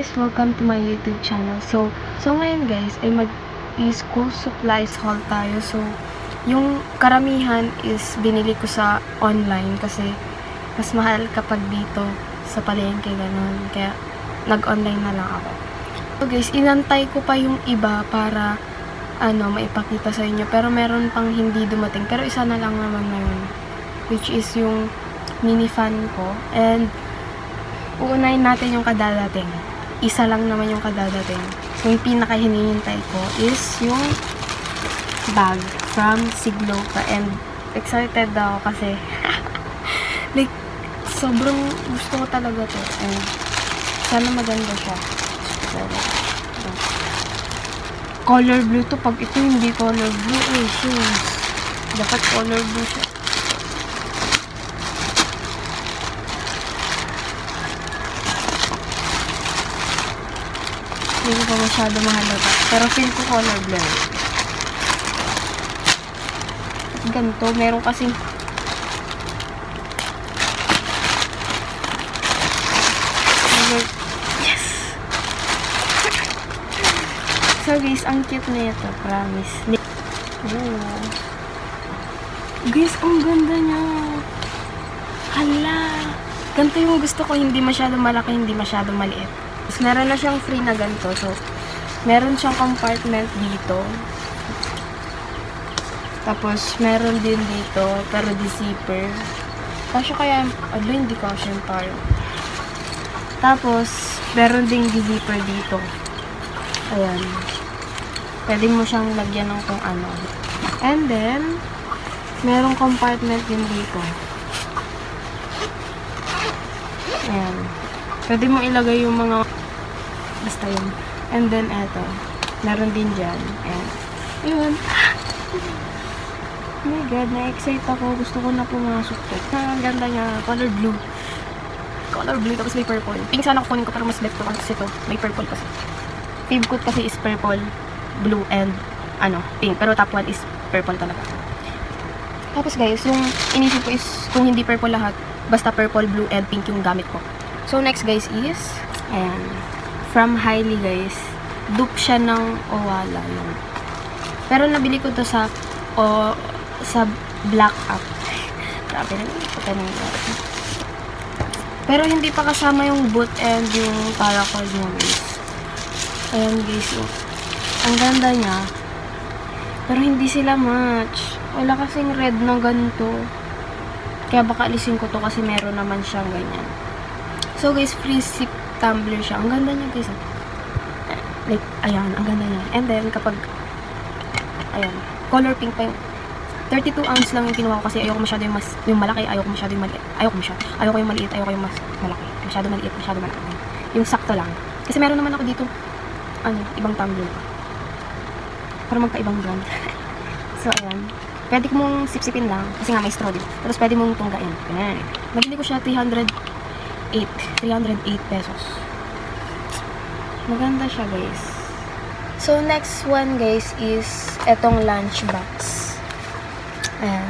guys! Welcome to my YouTube channel. So ngayon guys, ay mag-school supplies haul tayo. So, yung karamihan is binili ko sa online kasi mas mahal kapag dito sa palengke, ganun. Kaya, nag-online na lang ako. So guys, inantay ko pa yung iba para, maipakita sa inyo. Pero meron pang hindi dumating. Pero isa na lang naman na yun. Which is yung mini fan ko. And, uunahin natin yung kadadating. Isa lang naman yung kadadating. So, yung pinaka-hinihintay ko is yung bag from Sigloka. And, excited ako kasi like, sobrang gusto ko talaga to. And, sana maganda siya. Color blue to. Pag ito hindi color blue, shoes. Dapat color blue siya. Hindi ko pa masyado mahalata. Pero feel ko color blue. Ganito. Meron kasing yes! So guys, ang cute na ito. Promise. Oh. Guys, ang ganda niya. Hala. Ganito yung gusto ko. Hindi masyado malaki, hindi masyado maliit. Tapos, meron na siyang free na ganito. So, meron siyang compartment dito. Tapos, meron din dito. Pero di zipper. Kasya kaya, hindi kasya yung tayo. Tapos, meron ding di zipper dito. Ayan. Pwede mo siyang lagyan ng kung ano. And then, merong compartment din dito. Ayan. Pwede mo ilagay yung mga basta yun. And then, eto. Meron din dyan. And, yun. Oh my God, na-excite ako. Gusto ko na pumasok to. Ang ganda niya. Color blue. Color blue. Tapos may purple. Pink sana kukunin ko pero mas left ko kasi ito. May purple kasi. Fave ko kasi is purple, blue, and pink. Pero top 1 is purple talaga. Tapos guys, yung inisip ko is kung hindi purple lahat, basta purple, blue, and pink yung gamit ko. So, next guys is, ayan, from Highly guys. Dupe siya ng Owala yun. Pero nabili ko to sa Black App. Grabe na yun. Pero hindi pa kasama yung boot and yung paracord mo guys. Ayan guys, ang ganda niya. Pero hindi sila match. Wala kasing red na ganito. Kaya baka alisin ko to kasi meron naman siyang ganyan. So guys, free zip tumbler siya. Ang ganda niya guys. Like, ayan, ang ganda niya. And then, kapag, ayan, color pink pa yung 32 ounce lang yung kinuha ko kasi ayoko masyado yung malaki, ayoko masyado yung maliit. Ayoko yung maliit, ayoko yung mas malaki. Masyado maliit, masyado malaki. Yung sakto lang. Kasi meron naman ako dito, ibang tumbler. Para magkaibang brand. So, ayan. Pwede ko mong sipsipin lang kasi nga may straw din. Tapos pwede mong tunggain. Ayan. Nabili ko siya 308 pesos. Maganda siya guys. So next one guys is etong lunchbox. Ayan.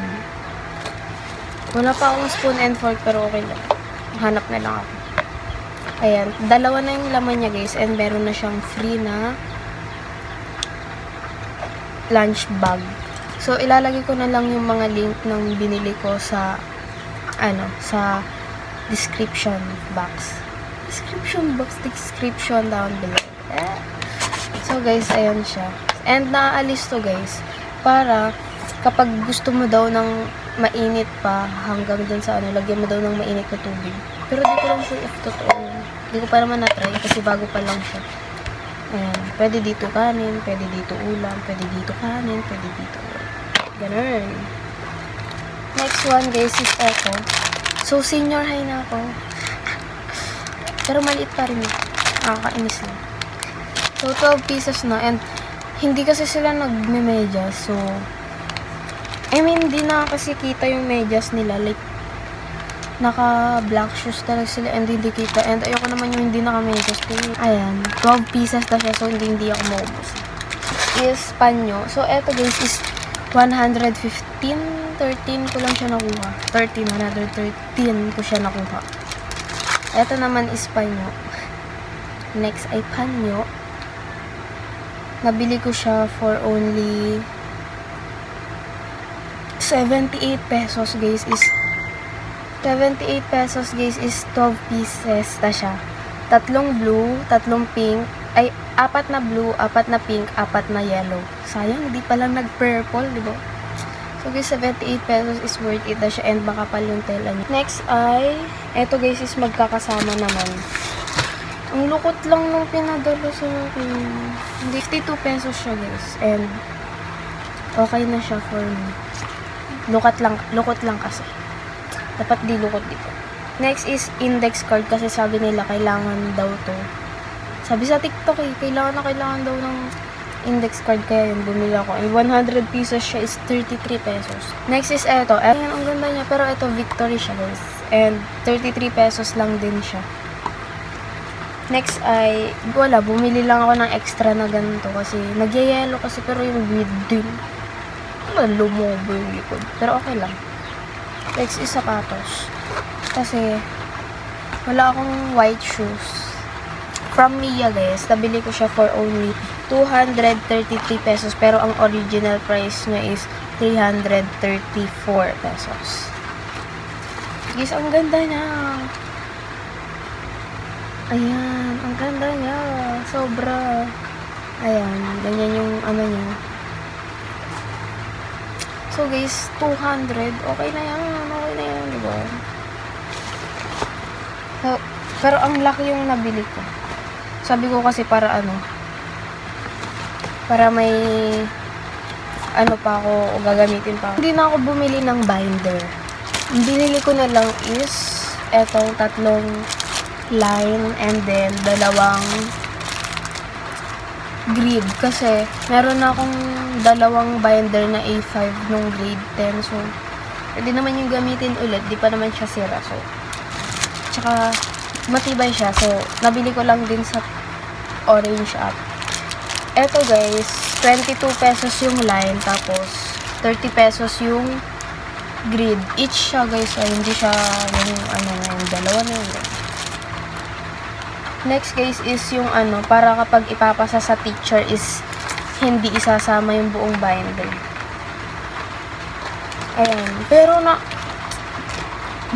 Wala pa akong spoon and fork pero okay lang. Hanap na lang ako. Ayan. Dalawa na yung laman niya guys and meron na siyang free na lunch bag. So, ilalagay ko na lang yung mga link ng binili ko sa sa description box. Description down below. So, guys, ayan siya. And, naaalis to, guys. Para, kapag gusto mo daw ng mainit pa, hanggang dun sa lagyan mo daw ng mainit na tubig. Pero, di ko lang sure if totoo. Di ko pa naman na-try kasi bago pa lang siya. Ayan. Pwede dito kanin, pwede dito ulam, pwede dito kanin, pwede dito ulam. Ganun. Next one, guys, is eto. So, senior high na ako. Pero maliit pa rin yun. Nakakainis lang. So, 12 pieces na. And, hindi kasi sila nagme-medyas. So, I mean, hindi na kasi kita yung medyas nila. Like, naka-black shoes talaga sila and hindi kita. And, ayoko naman yung hindi naka-medyas. Ayan. 12 pieces na siya. So, hindi ako maubos. Is panyo. So, eto guys is 113 ko lang siya nakuha. 113 ko siya nakuha. Ito naman is panyo. Next ay panyo. Nabili ko siya for only 78 pesos guys is 78 pesos guys is 12 pieces na siya. Tatlong blue, tatlong pink, ay apat na blue, apat na pink, apat na yellow. Sayang, hindi pa lang nag-purple, di ba? So guys, 78 pesos is worth it na siya and makapal yung tela niya. Next ay, eto guys is magkakasama naman. Ang lukot lang nung pinadala sa akin. 52 pesos siya guys and okay na siya for me. Lukot lang kasi. Dapat di lukot dito. Next is index card kasi sabi nila kailangan daw to. Sabi sa TikTok kailangan daw ng index card kaya yun bumili ako. And 100 pesos siya is 33 pesos. Next is eto. Ayan, ang ganda niya pero ito Victory siya guys. And 33 pesos lang din siya. Next ay bumili lang ako ng extra na ganito kasi nagyayelo kasi pero yung grid din. Lumobo yung likod. Pero okay lang. Next is sapatos. Kasi, wala akong white shoes. From Mia guys, nabili ko siya for only 233 pesos. Pero ang original price niya is 334 pesos. Guys, ang ganda niya. Ayan, ang ganda niya. Sobra. Ayan, ganyan yung ano niya. So guys, 200. Okay na yan, di ba? So, pero ang laki yung nabili ko. Sabi ko kasi para may pa ako o gagamitin pa ako. Hindi na ako bumili ng binder. Ang binili ko na lang is etong tatlong line and then dalawang grid kasi meron na akong dalawang binder na A5 nung grade 10 so pwede naman yung gamitin ulit, di pa naman siya sira so tsaka matibay siya so nabili ko lang din sa Orange app. Eto guys 22 pesos yung line tapos 30 pesos yung grid each siya guys so hindi siya yung dalawa na yun. Next guys is yung para kapag ipapasa sa teacher is hindi isasama yung buong binder. Ayan. Pero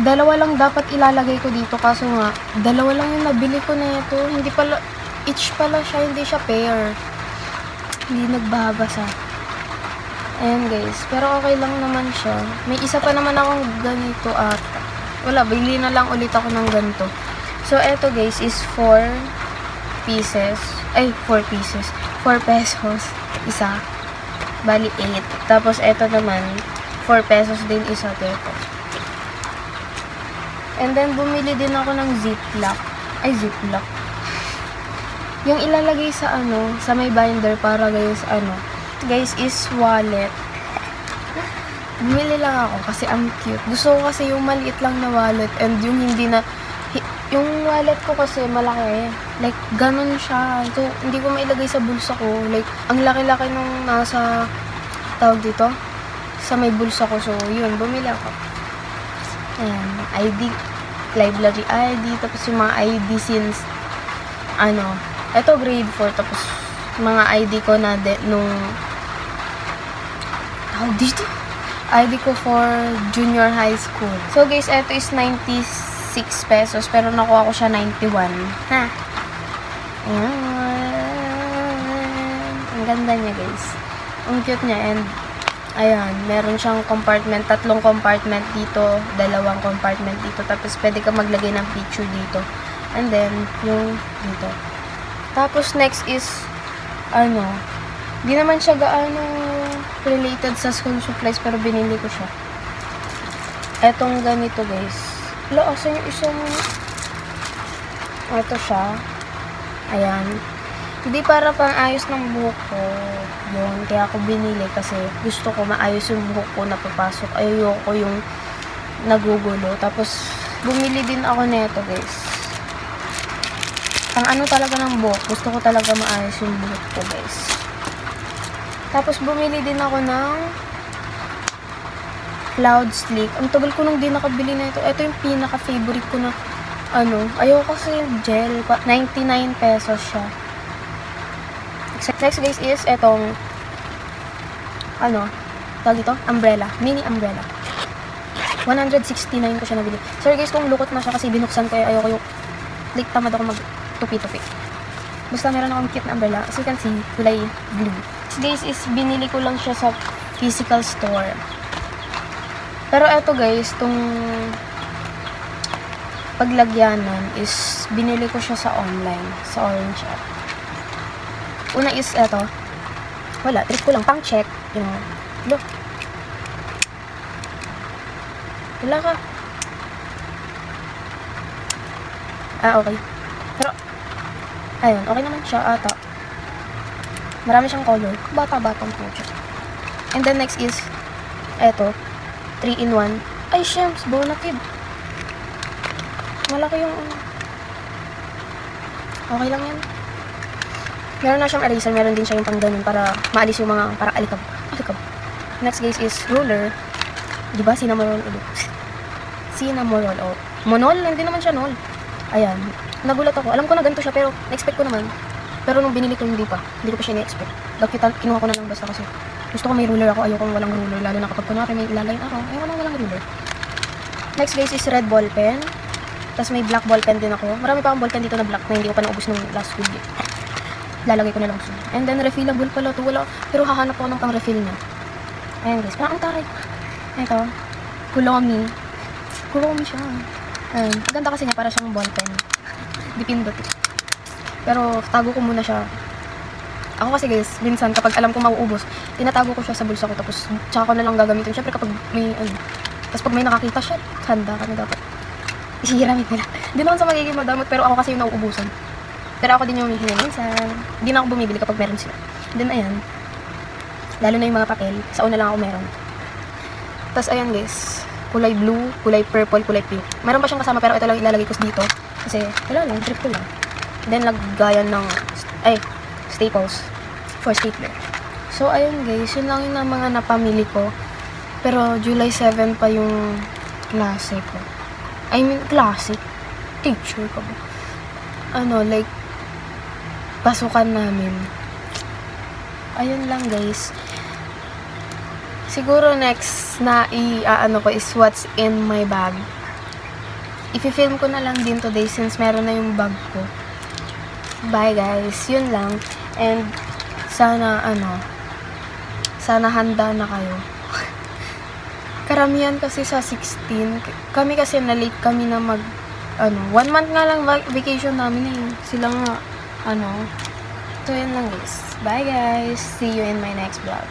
dalawa lang dapat ilalagay ko dito kaso nga, dalawa lang yung nabili ko na ito. Hindi pala, each pala siya, hindi siya pair. Hindi nagbabasa. Ayan guys. Pero okay lang naman siya. May isa pa naman akong ganito ata. Wala, bili na lang ulit ako ng ganito. So, eto guys is 4 pieces. Ay, 4 pieces. 4 pesos. Isa. Bali, 8. Tapos, eto naman, 4 pesos din isa dito. And then, bumili din ako ng ziplock. Ay, ziplock. Yung ilalagay sa sa may binder para guys, guys, is wallet. Bumili lang ako kasi ang cute. Gusto ko kasi yung maliit lang na wallet and yung hindi na yung wallet ko kasi malaki. Like, ganun siya. So, hindi ko mailagay sa bulsa ko. Like, ang laki-laki nung nasa, tawag dito, sa may bulsa ko. So, yun, bumili ako. Ayan, ID, library ID, tapos yung mga ID since, eto grade 4, tapos mga ID ko na nung, tawag dito, ID ko for junior high school. So, guys, eto is 96 pesos, pero nakuha ko siya 91. Ha? Ayan. Ang ganda niya, guys. Ang cute niya, and ayan, meron siyang compartment, tatlong compartment dito, dalawang compartment dito, tapos pwede ka maglagay ng picture dito. And then, yung dito. Tapos, next is, di naman siya gaano related sa school supplies, pero binili ko siya. Etong ganito, guys. Asan yung isang ito siya. Ayan. Hindi para pang ayos ng buhok ko. Yun. Kaya ako binili kasi gusto ko maayos yung buhok ko na papasok. Ayoko yung nagugulo. Tapos, bumili din ako nito guys. Pang talaga ng buhok. Gusto ko talaga maayos yung buhok ko guys. Tapos, bumili din ako ng Cloud Slick. Ang tagal ko nang di nakabili na ito. Ito yung pinaka-favorite ko na Ayaw kasi yung gel. 99 pesos siya. Next guys is etong, tawag ito? Umbrella. Mini umbrella. 169 ko siya nabili. Sorry guys kung lukot na siya kasi binuksan ko. Ayoko yung, like, tamad ako mag-tupi-tupi. Basta meron akong cute na umbrella. As you can see, kulay blue. Guys is binili ko lang siya sa physical store. Pero eto guys, tong paglagyanan is binili ko siya sa online, sa Orange App. Una is eto. Wala, trip ko lang pang check, Look. Wala ka. Okay. Pero ayun, okay naman siya ata. Marami siyang color. Bata-batang po siya. And then next is eto, 3-in-1. Ay, Shems, Bonakid. Malaki yung okay lang yan. Meron na siyang eraser, meron din siya yung pang ganun para maalis yung mga parang alikab. Next guys is ruler. Diba? Cinnamon ulit. Cinnamon roll. Monol? Hindi naman siya nol. Ayan. Nagulat ako. Alam ko na ganito siya pero na-expect ko naman. Pero nung binili ko hindi pa. Hindi ko pa siya na-expect. Kinuha ko na lang basta kasi gusto ko may ruler ako. Ayoko walang ruler. Lalo na kapag kunwari may ilaline ako. Ayoko nang walang ruler. Next guys is red ball pen. Tapos may black ball pen din ako. Marami pa akong ball pen dito na black na hindi ko pa naubos nung last week. Lalagay ko na lang siya. And then refillable pala to. Wala. Pero hahanap ako ng pang refill niya. Ayan guys. Parang ang taray. Ito. Kulomi. Kulomi siya. Ayan. Ang ganda kasi niya para siyang ball pen. Dipindot. Pero tago ko muna siya. Ako kasi guys, minsan kapag alam ko mauubos, tinatago ko siya sa bulsa ko tapos tsaka ko na lang gagamitin. Syempre kapag may tapos pag may nakakita siya, handa ka na dapat. Isihiramit nila. Hindi naman sa magiging madamot pero ako kasi yung nauubusan. Pero ako din yung humihingi minsan. Hindi na ako bumibili kapag meron sila. Then ayan. Lalo na yung mga papel, sa una lang ako meron. Tapos ayan guys, kulay blue, kulay purple, kulay pink. Meron pa siyang kasama pero ito lang ilalagay ko dito. Kasi wala lang, trip ko lang. Then laggayan ng staples for stapler. So ayun guys, yun lang yung mga napamili ko. Pero July 7 pa yung klase ko. I mean classic. Teacher ko ba? Like pasukan namin. Ayun lang guys. Siguro next na ko is what's in my bag. I-film ko na lang din today since meron na yung bag ko. Bye guys. Yun lang. And sana sana handa na kayo. Karamihan kasi sa 16. Kami kasi na-late kami na 1 month nga lang vacation namin eh. Sila nga So yun lang guys. Bye guys. See you in my next vlog.